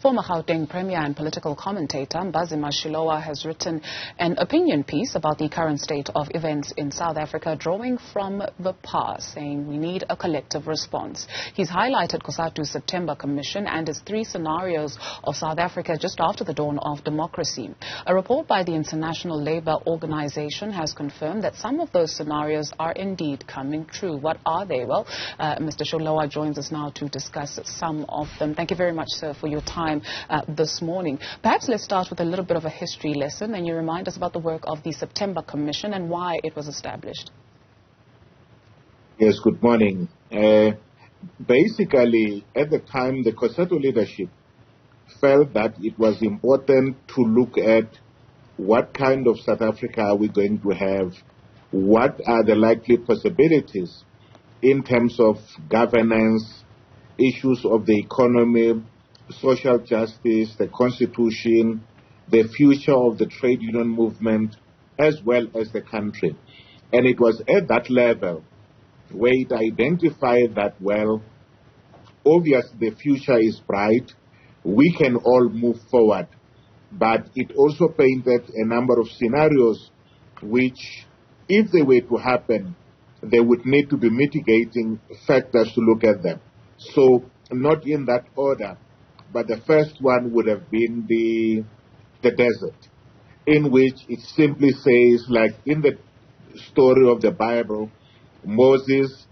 Former Gauteng Premier and political commentator Mbhazima Shilowa has written an opinion piece about the current state of events in South Africa, drawing from the past, saying we need a collective response. He's highlighted Cosatu's September Commission and its 3 scenarios of South Africa just after the dawn of democracy. A report by the International Labour Organization has confirmed that some of those scenarios are indeed coming true. What are they? Well, Mr. Shilowa joins us now to discuss some of them. Thank you very much, sir, for your time this morning. Perhaps let's start with a little bit of a history lesson, and you remind us about the work of the September Commission and why it was established. Yes, good morning. Basically, at the time, the Cosatu leadership felt that it was important to look at what kind of South Africa are we going to have, what are the likely possibilities in terms of governance, issues of the economy, social justice, the constitution, the future of the trade union movement, as well as the country. And it was at that level where it identified that, well, obviously the future is bright, we can all move forward, but it also painted a number of scenarios which, if they were to happen, there would need to be mitigating factors to look at them. So, not in that order, but the first one would have been the desert, in which it simply says, like in the story of the Bible, Moses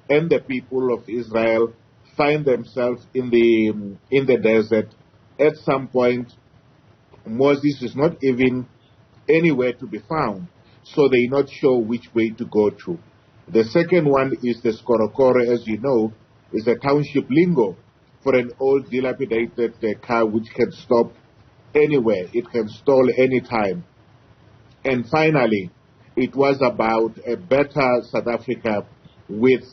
and the people of Israel find themselves in the desert. At some point, Moses is not even anywhere to be found, so they're not sure which way to go to. The second one is the Skorokoro, as you know, is a township lingo for an old dilapidated car which can stop anywhere. It can stall anytime. And finally, it was about a better South Africa with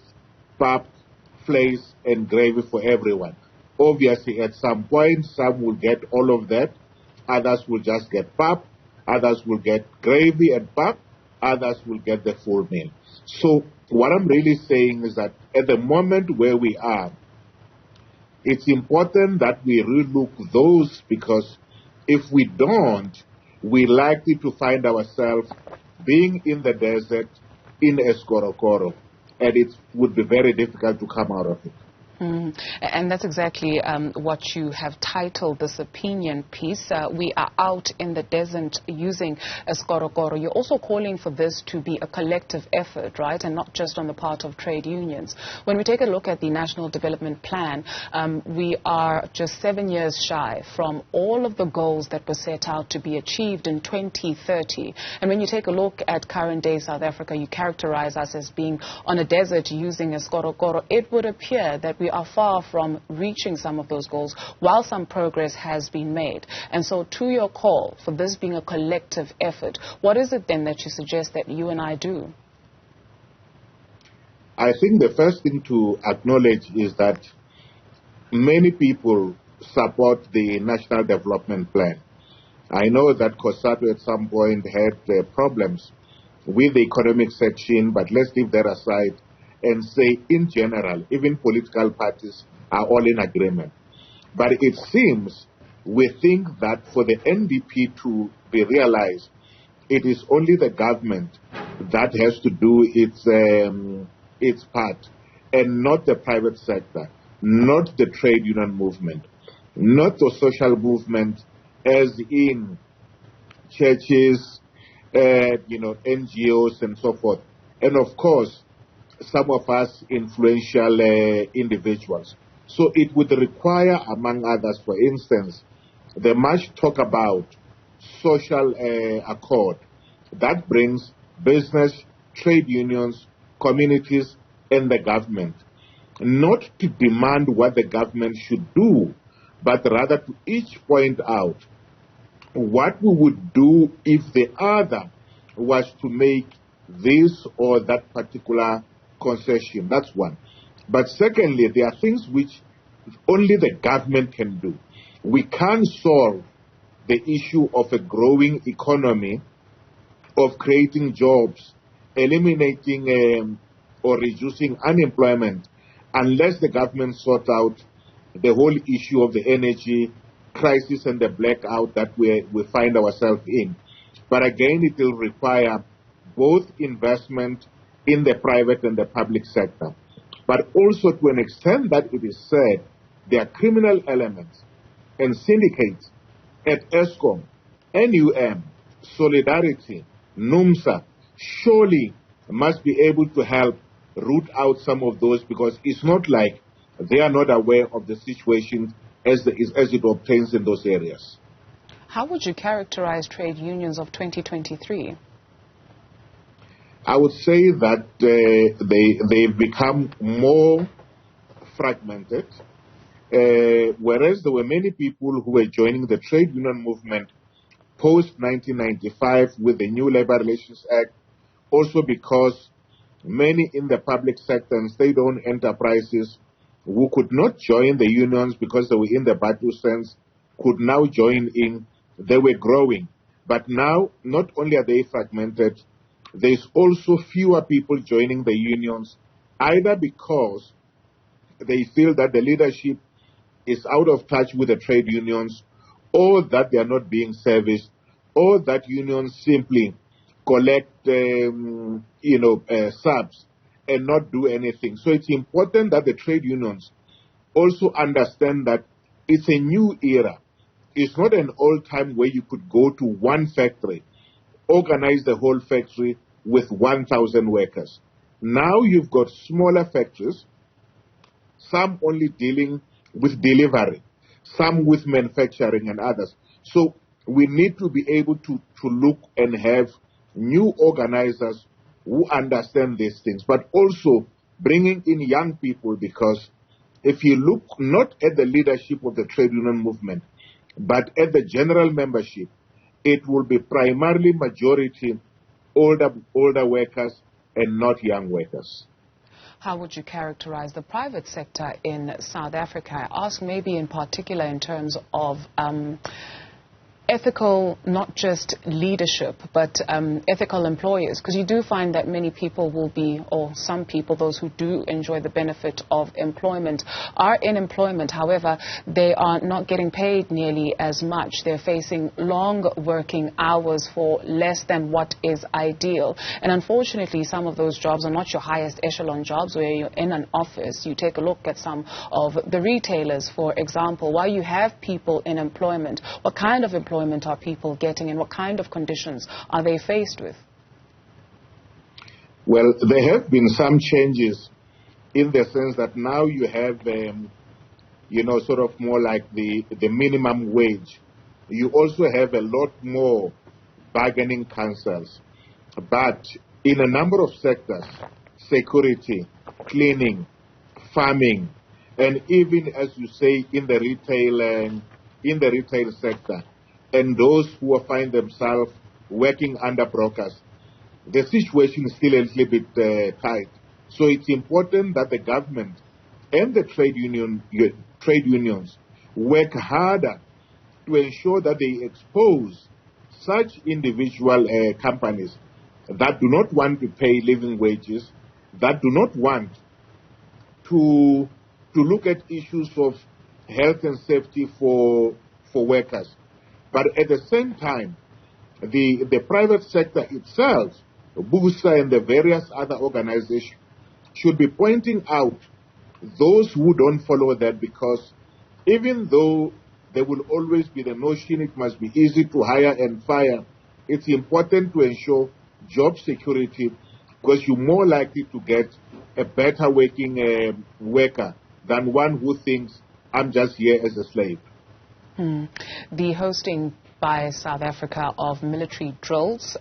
pap, fleis, and gravy for everyone. Obviously, at some point, some will get all of that. Others will just get pap. Others will get gravy and pap. Others will get the full meal. So what I'm really saying is that at the moment where we are, it's important that we relook those, because if we don't, we're likely to find ourselves being in the desert in a Skorokoro, and it would be very difficult to come out of it. And that's exactly what you have titled this opinion piece. We are out in the desert using a Skorokoro. You're also calling for this to be a collective effort, right, and not just on the part of trade unions. When we take a look at the National Development Plan, we are just 7 years shy from all of the goals that were set out to be achieved in 2030. And when you take a look at current day South Africa, you characterize us as being on a desert using a Skorokoro. It would appear that we are far from reaching some of those goals, while some progress has been made. And so to your call for this being a collective effort, what is it then that you suggest that you and I do? I think the first thing to acknowledge is that many people support the National Development Plan. I know that Cosatu at some point had problems with the economic section, but let's leave that aside and say, in general, even political parties are all in agreement. But it seems we think that for the NDP to be realized, it is only the government that has to do its part, and not the private sector, not the trade union movement, not the social movement, as in churches, NGOs and so forth, and of course, some of us influential individuals. So it would require, among others, for instance, the much talk about social accord that brings business, trade unions, communities, and the government, not to demand what the government should do, but rather to each point out what we would do if the other was to make this or that particular concession. That's one. But secondly, there are things which only the government can do. We can't solve the issue of a growing economy, of creating jobs, eliminating or reducing unemployment, unless the government sort out the whole issue of the energy crisis and the blackout that we find ourselves in. But again, it will require both investment in the private and the public sector. But also, to an extent that it is said, there are criminal elements and syndicates at ESCOM, NUM, Solidarity, NUMSA, surely must be able to help root out some of those, because it's not like they are not aware of the situation as it obtains in those areas. How would you characterize trade unions of 2023? I would say that they've become more fragmented, whereas there were many people who were joining the trade union movement post-1995 with the new Labor Relations Act, also because many in the public sector and state-owned enterprises who could not join the unions because they were in the battle sense could now join in. They were growing. But now, not only are they fragmented, there's also fewer people joining the unions, either because they feel that the leadership is out of touch with the trade unions, or that they are not being serviced, or that unions simply collect, subs and not do anything. So it's important that the trade unions also understand that it's a new era. It's not an old time where you could go to one factory, organize the whole factory with 1,000 workers. Now you've got smaller factories, some only dealing with delivery, some with manufacturing and others. So we need to be able to look and have new organizers who understand these things, but also bringing in young people, because if you look not at the leadership of the trade union movement, but at the general membership, it will be primarily majority older workers and not young workers. How would you characterize the private sector in South Africa? I ask maybe in particular in terms of ethical, not just leadership, but ethical employers, because you do find that many people will be, or some people, those who do enjoy the benefit of employment, are in employment. However, they are not getting paid nearly as much. They're facing long working hours for less than what is ideal. And unfortunately, some of those jobs are not your highest echelon jobs where you're in an office. You take a look at some of the retailers, for example. While you have people in employment, what kind of employment are people getting, and what kind of conditions are they faced with? Well, there have been some changes in the sense that now you have, sort of more like the minimum wage. You also have a lot more bargaining councils. But in a number of sectors, security, cleaning, farming, and even, as you say, in the retail sector, and those who find themselves working under brokers, the situation is still a little bit tight. So it's important that the government and the trade unions work harder to ensure that they expose such individual companies that do not want to pay living wages, that do not want to look at issues of health and safety for workers. But at the same time, the private sector itself, BUSA and the various other organizations, should be pointing out those who don't follow that, because even though there will always be the notion it must be easy to hire and fire, it's important to ensure job security, because you're more likely to get a better working worker than one who thinks, I'm just here as a slave. The hosting by South Africa of military drills,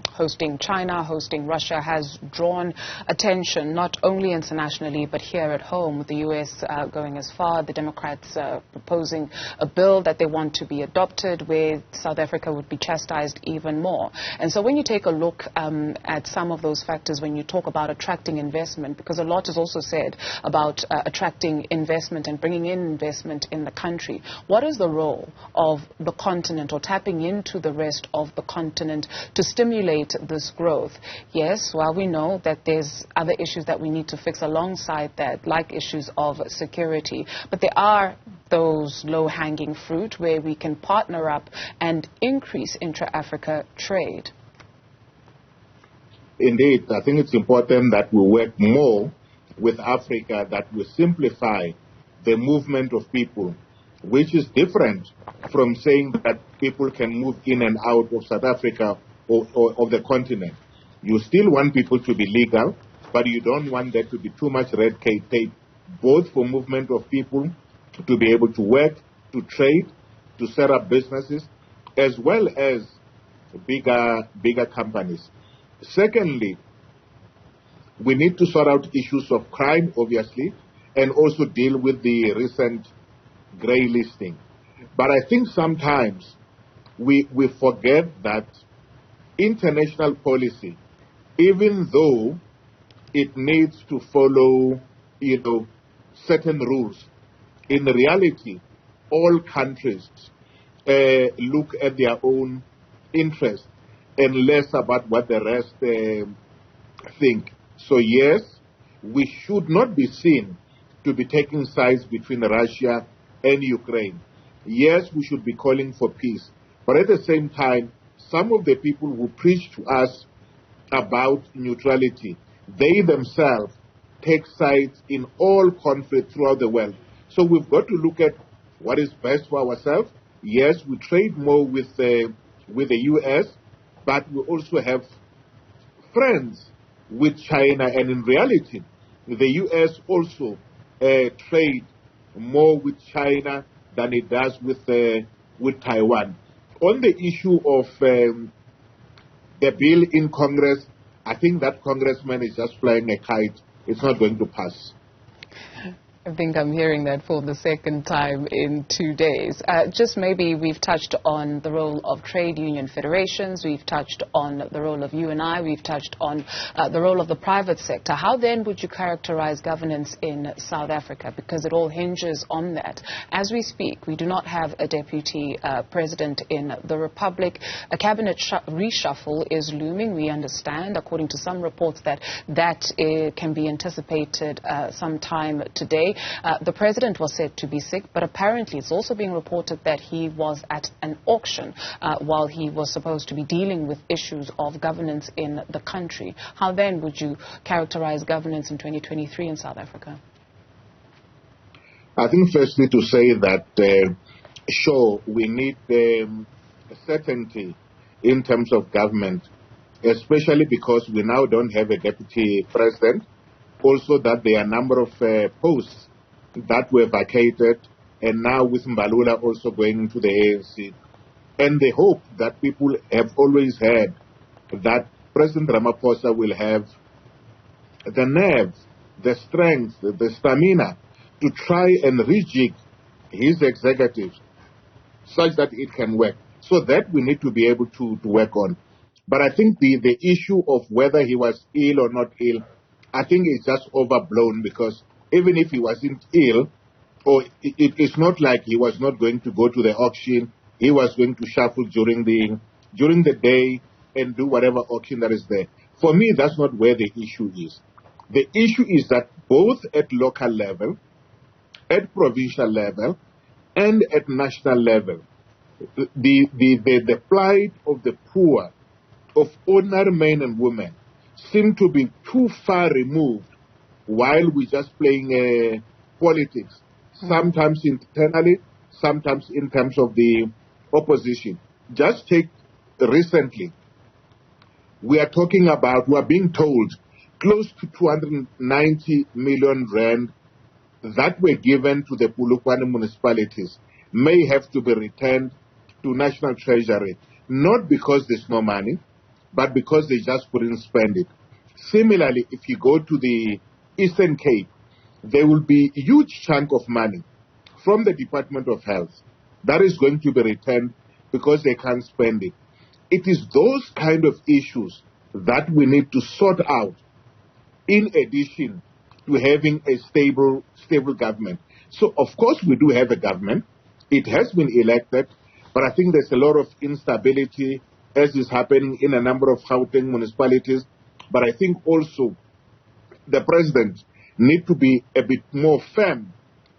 hosting China, hosting Russia, has drawn attention not only internationally but here at home, with the U.S. going as far, the Democrats proposing a bill that they want to be adopted where South Africa would be chastised even more. And so when you take a look at some of those factors, when you talk about attracting investment, because a lot is also said about attracting investment and bringing in investment in the country, what is the role of the continent or tapping into the rest of the continent to stimulate this growth? Yes, while we know that there's other issues that we need to fix alongside that, like issues of security, but there are those low-hanging fruit where we can partner up and increase intra-Africa trade? Indeed, I think it's important that we work more with Africa, that we simplify the movement of people, which is different from saying that people can move in and out of South Africa or of the continent. You still want people to be legal, but you don't want there to be too much red tape, both for movement of people to be able to work, to trade, to set up businesses, as well as bigger companies. Secondly, we need to sort out issues of crime, obviously, and also deal with the recent grey listing. But I think sometimes we forget that international policy, even though it needs to follow, certain rules, in reality, all countries look at their own interests and less about what the rest think. So yes, we should not be seen to be taking sides between Russia and Ukraine. Yes, we should be calling for peace. But at the same time, some of the people who preach to us about neutrality, they themselves take sides in all conflict throughout the world. So we've got to look at what is best for ourselves. Yes, we trade more with the U.S., but we also have friends with China, and in reality, the U.S. also trade more with China than it does with Taiwan. On the issue of the bill in Congress, I think that congressman is just flying a kite. It's not going to pass. I think I'm hearing that for the second time in 2 days. Just maybe we've touched on the role of trade union federations, we've touched on the role of you and I, we've touched on the role of the private sector. How then would you characterize governance in South Africa? Because it all hinges on that. As we speak, we do not have a deputy president in the Republic. A cabinet reshuffle is looming, we understand, according to some reports that can be anticipated sometime today. The president was said to be sick, but apparently it's also being reported that he was at an auction while he was supposed to be dealing with issues of governance in the country. How then would you characterize governance in 2023 in South Africa? I think firstly to say that, sure, we need certainty in terms of government, especially because we now don't have a deputy president. Also that there are a number of posts that were vacated, and now with Mbalula also going to the ANC. And the hope that people have always had that President Ramaphosa will have the nerve, the strength, the stamina to try and rejig his executives such that it can work. So that we need to be able to work on. But I think the issue of whether he was ill or not ill, I think it's just overblown, because even if he wasn't ill, or it's not like he was not going to go to the auction, he was going to shuffle during the day and do whatever auction that is there. For me, that's not where the issue is. The issue is that both at local level, at provincial level, and at national level, the plight of the poor, of ordinary men and women, seem to be too far removed while we're just playing politics, sometimes internally, sometimes in terms of the opposition. Just take recently, we are being told close to 290 million rand that were given to the Polokwane municipalities may have to be returned to National Treasury, not because there's no money, but because they just couldn't spend it. Similarly, if you go to the Eastern Cape, there will be a huge chunk of money from the Department of Health that is going to be returned because they can't spend it. It is those kind of issues that we need to sort out in addition to having a stable government. So, of course, we do have a government. It has been elected, but I think there's a lot of instability as is happening in a number of Gauteng municipalities. But I think also the president needs to be a bit more firm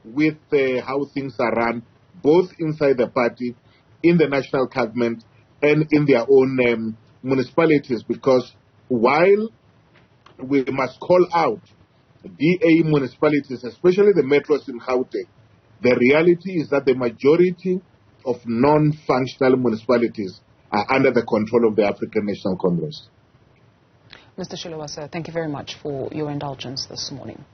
with how things are run, both inside the party, in the national government, and in their own municipalities. Because while we must call out DA municipalities, especially the metros in Gauteng, the reality is that the majority of non-functional municipalities are under the control of the African National Congress. Mr. Shilowa, sir, thank you very much for your indulgence this morning.